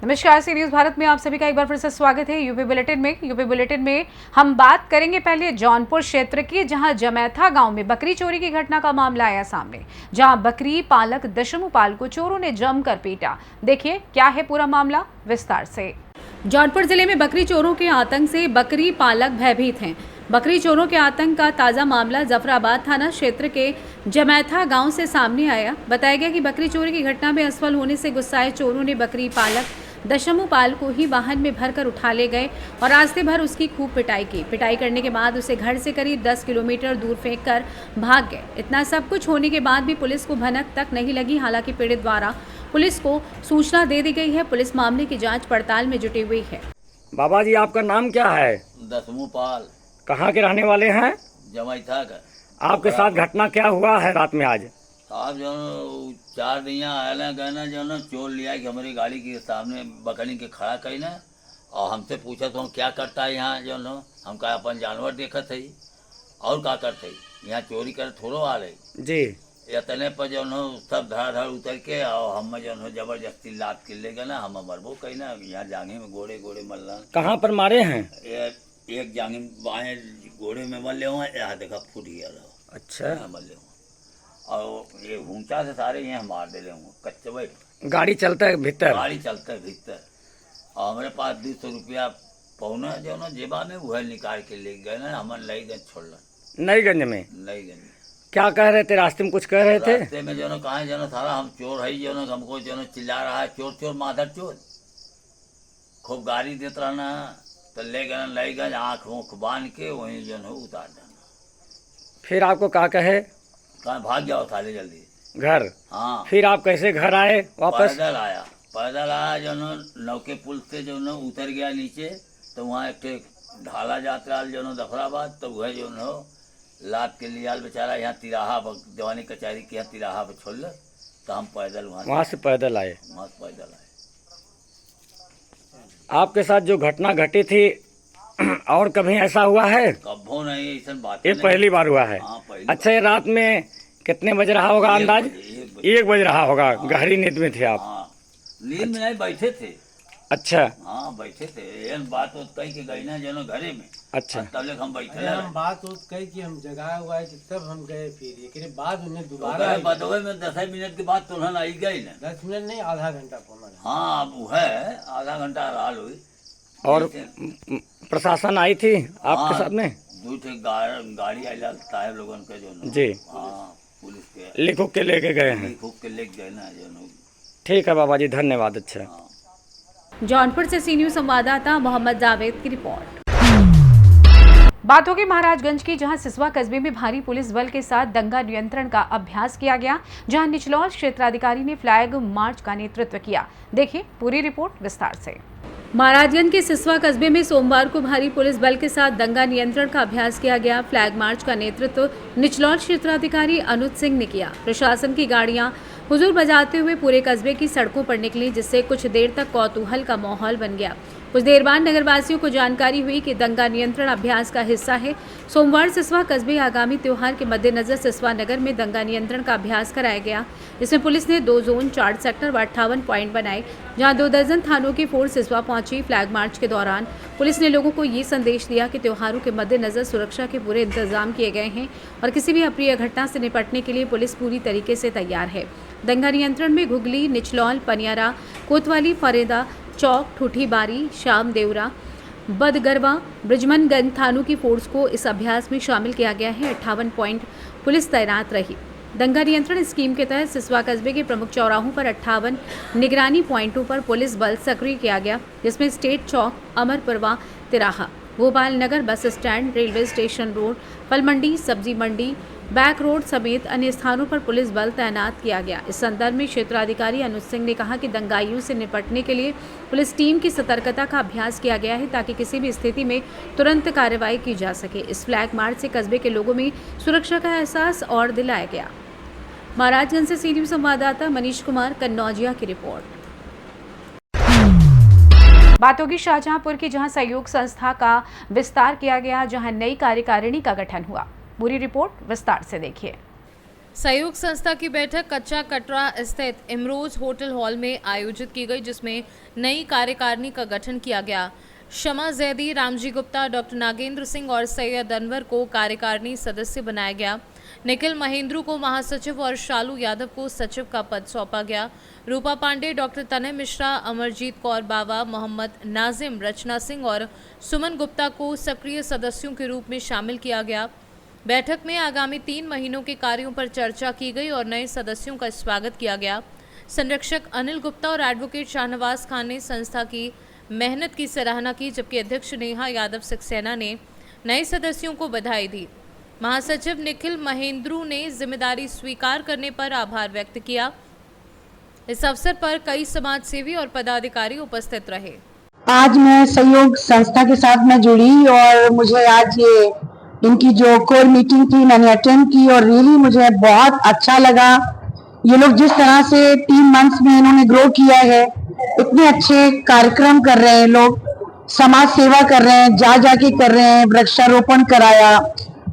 नमस्कार, सी न्यूज़ भारत में आप सभी का एक बार फिर से स्वागत है। यूपी बुलेटिन में हम बात करेंगे पहले जौनपुर क्षेत्र की, जहां जमैथा गांव में बकरी चोरी की घटना का मामला आया सामने, जहां बकरी पालक दशमुपाल को चोरों ने जमकर पीटा। देखिए क्या है पूरा मामला विस्तार से। जौनपुर जिले में बकरी चोरों के आतंक से बकरी पालक भयभीत हैं। बकरी चोरों के आतंक का ताज़ा मामला जफराबाद थाना क्षेत्र के जमैथा गांव से सामने आया। बताया गया कि बकरी चोरी की घटना में असफल होने से गुस्साए चोरों ने बकरी पालक दशमुपाल को ही वाहन में भरकर उठा ले गए और रास्ते भर उसकी खूब पिटाई की। पिटाई करने के बाद उसे घर से करीब 10 किलोमीटर दूर फेंककर भाग गए। इतना सब कुछ होने के बाद भी पुलिस को भनक तक नहीं लगी। हालांकि पीड़ित द्वारा पुलिस को सूचना दे दी गई है। पुलिस मामले की जांच पड़ताल में जुटी हुई है। बाबा जी, आपका नाम क्या है? दशमुपाल। कहाँ के रहने वाले हैं? जमैथा का। आपके साथ घटना क्या हुआ है रात में आज? साहब जो 4 दिया आया गए ना, जो ना चोर लिया कि हमारी गाड़ी के सामने बकरी के खड़ा कही ना, और हमसे पूछा तो हम क्या करता है यहाँ, जो ना हम कहा अपन जानवर देखत है और क्या करते यहाँ चोरी कर थोड़ो आ रही जी। इतने पर जो ना सब धड़ उतर के और हम जो है जबरदस्ती लाद के ले गए ना, हम मरबो कही ना, यहाँ जांघे में गोड़े मल्ला। कहाँ पर मारे हैं? एक जांघे बाएं गोड़े में मल्ले हुए, यहाँ देखा फूट गया रहो। अच्छा। मल्ले हुए और ये ऊंचा से सारे यहाँ मार दे हूँ कच्चे बैठ। गाड़ी चलता है भीतर? गाड़ी चलता है भीतर। और हमारे पास 200 रुपया पौना जो ना जेबा में वह निकाल के ले गए ना, हमारे नईगंज छोड़ना। नईगंज में? नईगंज में। क्या कह रहे थे रास्ते में? कुछ कह रहे थे रास्ते में जो ना कहा जो ना सारा हम चोर है, जो ना हमको जो ना चिल्ला रहा है चोर चोर माधर चोर, खूब गाड़ी देते रहना। तो ले गए नईगंज, आँख ऊँख बांध के वहीं जो ना उतार देना। फिर आपको क्या कहे? कहाँ भाग जाओ थाले जल्दी घर? हाँ। फिर आप कैसे घर आए वापस? पैदल आया जो ना, नौके पुल से जो ना उतर गया नीचे, तो वहाँ एक ढाला यात्रा जो ना जफराबाद, तो वह जो ना लाद के लिया बेचारा यहाँ तिराहा जवानी कचहरी के यहाँ तिराहा पर छोड़, तो हम पैदल वहाँ से पैदल आए। वहाँ से पैदल आए। आपके साथ जो घटना घटी थी और कभी ऐसा हुआ है? कभो नहीं, ऐसा बात ये पहली बार हुआ है? हाँ, पहली अच्छा, ये रात में कितने बज रहा होगा अंदाज? 1 बज रहा होगा। गहरी नींद में थे आप? हाँ, नींद में नहीं, बैठे थे। अच्छा। हाँ बैठे थे। ये बात कही के गई ना जो ना घरे में। अच्छा। तब हम बैठे हम बात कही कि हम जगह हुआ है, तब हम गए। फिर एक बाद उन्हें दोबारा बदवे में 10 मिनट के बाद तुरंत आई गई ना। 10 मिनट नहीं, आधा घंटा पौना। हाँ अब है आधा घंटा राल हुई। और प्रशासन आई थी आपके साथ में? 2 गाड़ी आई साहब लोगों के जो ना। जी। हाँ, पुलिस के लिखो के लेके गए हैं? लिखो के लेके गए ना जो ना। ठीक है बाबा जी, धन्यवाद। अच्छा। जौनपुर से सी न्यूज़ संवाददाता मोहम्मद जावेद की रिपोर्ट। बात होगी महाराजगंज की, जहां सिसवा कस्बे में भारी पुलिस बल के साथ दंगा नियंत्रण का अभ्यास किया गया, जहां निचलौल क्षेत्राधिकारी ने फ्लैग मार्च का नेतृत्व किया। देखिए पूरी रिपोर्ट विस्तार से। महाराजगंज के सिसवा कस्बे में सोमवार को भारी पुलिस बल के साथ दंगा नियंत्रण का अभ्यास किया गया। फ्लैग मार्च का नेतृत्व निचलौल क्षेत्राधिकारी अनुज सिंह ने किया। प्रशासन की गाड़ियां हुजूर बजाते हुए पूरे कस्बे की सड़कों पर निकली, जिससे कुछ देर तक कौतूहल का माहौल बन गया। कुछ देर बाद नगरवासियों को जानकारी हुई कि दंगा नियंत्रण अभ्यास का हिस्सा है। सोमवार सिसवा कस्बे आगामी त्योहार के मद्देनजर सिसवा नगर में दंगा नियंत्रण का अभ्यास कराया गया। इसमें पुलिस ने 2 जोन, 4 सेक्टर व 58 पॉइंट बनाए, जहां 2 दर्जन थानों की फोर्स सिसवा पहुंची। फ्लैग मार्च के दौरान पुलिस ने लोगों को ये संदेश दिया कि त्योहारों के मद्देनजर सुरक्षा के पूरे इंतजाम किए गए हैं और किसी भी अप्रिय घटना से निपटने के लिए पुलिस पूरी तरीके से तैयार है। दंगा नियंत्रण में घुगली, निचलौल, पनियारा, कोतवाली, फरेदा चौक, ठूठीबारी, शाम देवरा, बदगरवा, ब्रिजमनगंज थानों की फोर्स को इस अभ्यास में शामिल किया गया है। 58 पॉइंट पुलिस तैनात रही। दंगा नियंत्रण स्कीम के तहत सिसवा कस्बे के प्रमुख चौराहों पर 58 निगरानी पॉइंटों पर पुलिस बल सक्रिय किया गया, जिसमें स्टेट चौक, अमरपुरवा तिराहा, गोपाल नगर bus stand, railway station road, फल मंडी, सब्जी मंडी, बैक रोड समेत अन्य स्थानों पर पुलिस बल तैनात किया गया। इस संदर्भ में क्षेत्राधिकारी अनुज सिंह ने कहा कि दंगाइयों से निपटने के लिए पुलिस टीम की सतर्कता का अभ्यास किया गया है, ताकि किसी भी स्थिति में तुरंत कार्रवाई की जा सके। इस फ्लैग मार्च से कस्बे के लोगों में सुरक्षा का एहसास और दिलाया गया। महाराजगंज से सी न्यूज़ संवाददाता मनीष कुमार कन्नौजिया की रिपोर्ट। बात होगी शाहजहांपुर की, जहां सहयोग संस्था का विस्तार किया गया, जहां नई कार्यकारिणी का गठन हुआ। पूरी रिपोर्ट विस्तार से देखिए। सहयोग संस्था की बैठक कच्चा कटरा स्थित इमरोज होटल हॉल में आयोजित की गई, जिसमें नई कार्यकारिणी का गठन किया गया। शमा जैदी, रामजी गुप्ता, डॉक्टर नागेंद्र सिंह और सैयद अनवर को कार्यकारिणी सदस्य बनाया गया। निखिल महेंद्रू को महासचिव और शालू यादव को सचिव का पद सौंपा गया। रूपा पांडे, डॉक्टर तनय मिश्रा, अमरजीत कौर बावा, मोहम्मद नाजिम, रचना सिंह और सुमन गुप्ता को सक्रिय सदस्यों के रूप में शामिल किया गया। बैठक में आगामी 3 महीनों के कार्यों पर चर्चा की गई और नए सदस्यों का स्वागत किया गया। संरक्षक अनिल गुप्ता और एडवोकेट शाहनवाज खान ने संस्था की मेहनत की सराहना की, जबकि अध्यक्ष नेहा यादव सक्सेना ने नए सदस्यों को बधाई दी। महासचिव निखिल महेंद्रू ने जिम्मेदारी स्वीकार करने पर आभार व्यक्त किया। इस अवसर पर कई समाज सेवी और पदाधिकारी उपस्थित रहे। आज मैं सहयोग संस्था के साथ में जुड़ी और मुझे आज ये इनकी जो कोर मीटिंग थी मैंने अटेंड की और रियली मुझे बहुत अच्छा लगा। ये लोग जिस तरह से 3 मंथ्स में इन्होंने ग्रो किया है, इतने अच्छे कार्यक्रम कर रहे हैं, लोग समाज सेवा कर रहे हैं, जाके कर रहे हैं, वृक्षारोपण कराया,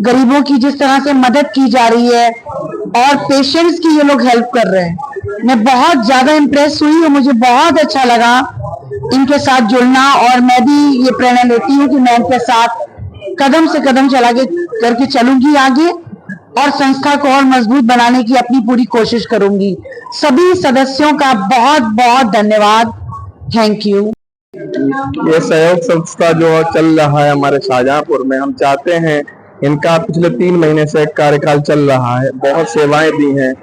गरीबों की जिस तरह से मदद की जा रही है और पेशेंट्स की ये लोग हेल्प कर रहे हैं। मैं बहुत ज्यादा इम्प्रेस हुई और मुझे बहुत अच्छा लगा इनके साथ जुड़ना और मैं भी ये प्रेरणा लेती हूँ कि मैं इनके साथ कदम से कदम चला के करके चलूंगी आगे और संस्था को और मजबूत बनाने की अपनी पूरी कोशिश करूंगी। सभी सदस्यों का बहुत बहुत धन्यवाद। Thank you. ये सहयोग संस्था जो चल रहा है हमारे शाहजहांपुर में, हम चाहते हैं इनका पिछले 3 महीने से कार्यकाल चल रहा है, बहुत सेवाएं दी हैं।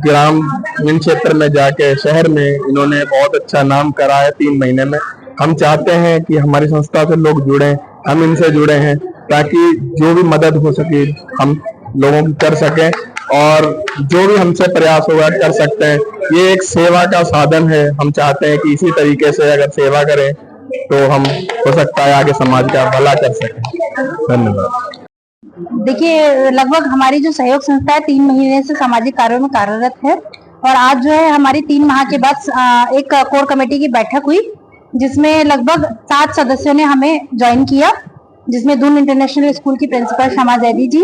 ग्रामीण क्षेत्र में जाके शहर में इन्होंने बहुत अच्छा नाम करा है 3 महीने में। हम चाहते हैं कि हमारी संस्था से लोग जुड़े, हम इनसे जुड़े हैं ताकि जो भी मदद हो सके हम लोगों की कर सकें और जो भी हमसे प्रयास होगा कर सकते हैं। ये एक सेवा का साधन है। हम चाहते हैं कि इसी तरीके से अगर सेवा करें तो हम हो सकता है आगे समाज का भला कर सकें। धन्यवाद। देखिए, लगभग हमारी जो सहयोग संस्था है 3 महीने से सामाजिक कार्यों में कार्यरत है और आज जो है हमारी 3 माह के बाद एक कोर कमेटी की बैठक हुई, जिसमें लगभग 7 सदस्यों ने हमें ज्वाइन किया, जिसमें दून इंटरनेशनल स्कूल की प्रिंसिपल शमा जैदी जी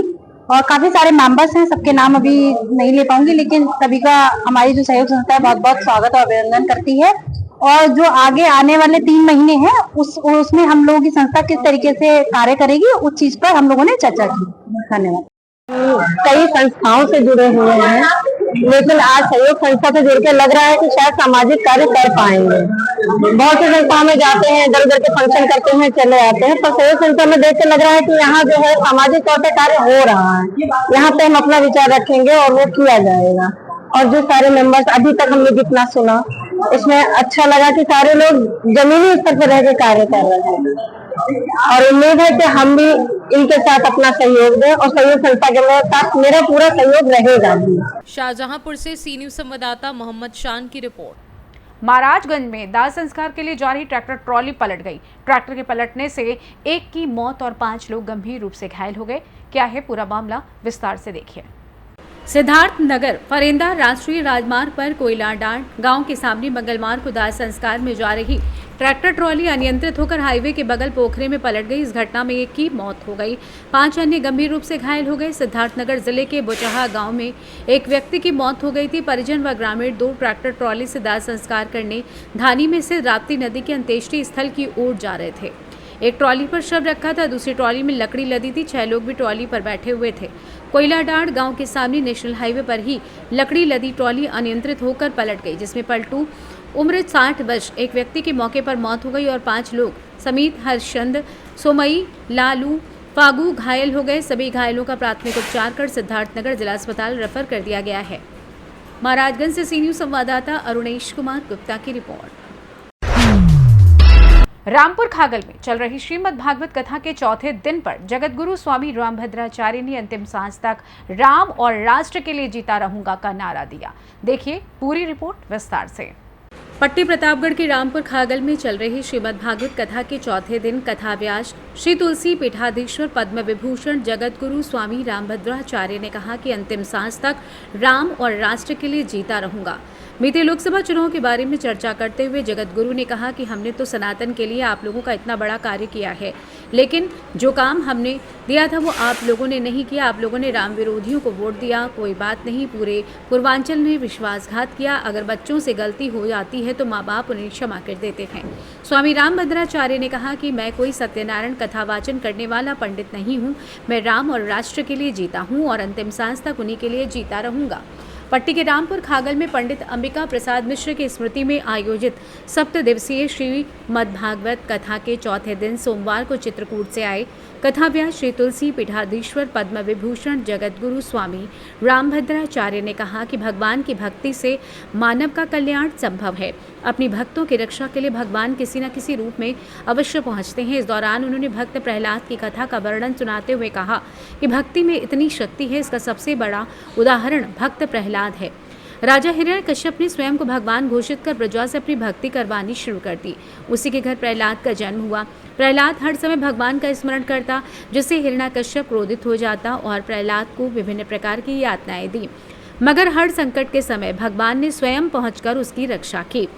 और काफी सारे मेंबर्स हैं। सबके नाम अभी नहीं ले पाऊंगी, लेकिन सभी का हमारी जो सहयोग संस्था है बहुत बहुत स्वागत और अभिनंदन करती है। और जो आगे आने वाले 3 महीने हैं उसमें हम लोगों की संस्था किस तरीके से कार्य करेगी, उस चीज पर हम लोगों ने चर्चा की। धन्यवाद। कई संस्थाओं से जुड़े हुए हैं, लेकिन आज सहयोग संस्था से जुड़ के लग रहा है कि शायद सामाजिक कार्य कर पाएंगे। बहुत से संस्थाओं में जाते हैं, इधर उधर के फंक्शन करते हैं, चले आते हैं, पर सहयोग संस्था में देख के लग रहा है कि यहाँ जो है सामाजिक तौर पर कार्य हो रहा है। यहाँ पे हम अपना विचार रखेंगे और वो किया जाएगा। और जो सारे मेंबर्स अभी तक हमने जितना सुना, इसमें अच्छा लगा कि सारे लोग जमीनी स्तर पर रह के कार्य कर रहे हैं और उम्मीद है कि हम भी इनके साथ अपना सहयोग दें और सहयोग संस्था के साथ मेरा पूरा सहयोग रहेगा भी। शाहजहांपुर से सी न्यूज संवाददाता मोहम्मद शान की रिपोर्ट। महाराजगंज में दाह संस्कार के लिए जा रही ट्रैक्टर ट्रॉली पलट गई। ट्रैक्टर के पलटने से एक की मौत और 5 लोग गंभीर रूप से घायल हो गए। क्या है पूरा मामला, विस्तार से देखिए। सिद्धार्थ नगर फरेंदा राष्ट्रीय राजमार्ग पर कोयलाडांड गांव के सामने मंगलवार को दाह संस्कार में जा रही ट्रैक्टर ट्रॉली अनियंत्रित होकर हाईवे के बगल पोखरे में पलट गई। इस घटना में एक की मौत हो गई, 5 अन्य गंभीर रूप से घायल हो गए। सिद्धार्थनगर जिले के बुचहा गांव में एक व्यक्ति की मौत हो गई थी। परिजन व ग्रामीण 2 ट्रैक्टर ट्रॉली से दाह संस्कार करने धानी में से राप्ती नदी के अंत्येष्टि स्थल की ओर जा रहे थे। एक ट्रॉली पर शव रखा था, दूसरी ट्रॉली में लकड़ी लदी थी। 6 लोग भी ट्रॉली पर बैठे हुए थे। कोयलाडांड गांव के सामने नेशनल हाईवे पर ही लकड़ी लदी ट्रॉली अनियंत्रित होकर पलट गई, जिसमें पलटू उम्र 60 वर्ष एक व्यक्ति की मौके पर मौत हो गई और 5 लोग समीत हर्षचंद, सोमई, लालू, फागू घायल हो गए। सभी घायलों का प्राथमिक उपचार कर सिद्धार्थनगर जिला अस्पताल रेफर कर दिया गया है। महाराजगंज से सी न्यूज संवाददाता अरुणेश कुमार गुप्ता की रिपोर्ट। रामपुर खागल में चल रही श्रीमद् भागवत कथा के चौथे दिन पर जगतगुरु स्वामी रामभद्राचार्य ने अंतिम सांस तक राम और राष्ट्र के लिए जीता रहूंगा का नारा दिया। देखिए पूरी रिपोर्ट विस्तार से। पट्टी प्रतापगढ़ के रामपुर खागल में चल रही श्रीमद् भागवत कथा के चौथे दिन कथा व्यास श्री तुलसी पीठाधीश्वर पद्म विभूषण जगतगुरु स्वामी रामभद्राचार्य ने कहा कि अंतिम सांस तक राम और राष्ट्र के लिए जीता रहूंगा। बीते लोकसभा चुनाव के बारे में चर्चा करते हुए जगत गुरु ने कहा कि हमने तो सनातन के लिए आप लोगों का इतना बड़ा कार्य किया है, लेकिन जो काम हमने दिया था वो आप लोगों ने नहीं किया। आप लोगों ने राम विरोधियों को वोट दिया, कोई बात नहीं, पूरे पूर्वांचल ने विश्वासघात किया। अगर बच्चों से गलती हो जाती है तो माँ बाप उन्हें क्षमा कर देते हैं। स्वामी रामभद्राचार्य ने कहा कि मैं कोई सत्यनारायण कथावाचन करने वाला पंडित नहीं हूँ। मैं राम और राष्ट्र के लिए जीता हूँ और अंतिम सांस तक उन्हीं के लिए जीता रहूँगा। पट्टी के रामपुर खागल में पंडित अंबिका प्रसाद मिश्र की स्मृति में आयोजित 7 दिवसीय श्रीमद्भागवत कथा के चौथे दिन सोमवार को चित्रकूट से आए कथाव्यास श्री तुलसी पीठाधीश्वर पद्म विभूषण जगत गुरु स्वामी रामभद्राचार्य ने कहा कि भगवान की भक्ति से मानव का कल्याण संभव है। अपनी भक्तों की रक्षा के लिए भगवान किसी न किसी रूप में अवश्य पहुंचते हैं। इस दौरान उन्होंने भक्त प्रहलाद की कथा का वर्णन सुनाते हुए कहा कि भक्ति में इतनी शक्ति है, इसका सबसे बड़ा उदाहरण भक्त प्रहलाद है। राजा हिरण्यकश्यप ने स्वयं को भगवान घोषित कर प्रजा से अपनी भक्ति करवानी शुरू कर दी। उसी के घर प्रहलाद का जन्म हुआ। प्रहलाद हर समय भगवान का स्मरण करता, जिससे हिरण्यकश्यप क्रोधित हो जाता और प्रहलाद को विभिन्न प्रकार की यातनाएं दी, मगर हर संकट के समय भगवान ने स्वयं पहुंचकर उसकी रक्षा की।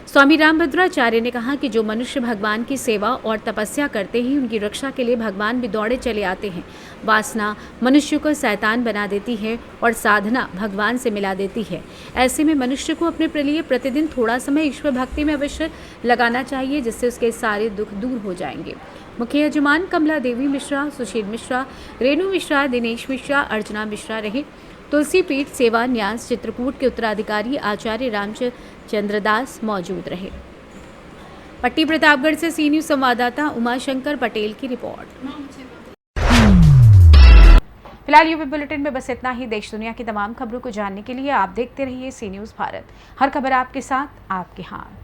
स्वामी रामभद्राचार्य ने कहा कि जो मनुष्य भगवान की सेवा और तपस्या करते हैं, उनकी रक्षा के लिए भगवान भी दौड़े चले आते हैं। वासना मनुष्य को शैतान बना देती है और साधना भगवान से मिला देती है। ऐसे में मनुष्य को अपने लिए प्रतिदिन थोड़ा समय ईश्वर भक्ति में अवश्य लगाना चाहिए, जिससे उसके सारे दुख दूर हो जाएंगे। मुख्य यजमान कमला देवी मिश्रा, सुशील मिश्रा, रेणु मिश्रा, दिनेश मिश्रा, अर्चना मिश्रा रहे। तुलसी पीठ सेवा न्यास चित्रकूट के उत्तराधिकारी आचार्य रामचंद्र दास मौजूद रहे। पट्टी प्रतापगढ़ से सी न्यूज संवाददाता उमाशंकर पटेल की रिपोर्ट। फिलहाल यूपी बुलेटिन में बस इतना ही। देश दुनिया की तमाम खबरों को जानने के लिए आप देखते रहिए सी न्यूज भारत। हर खबर आपके साथ, आपके हाथ।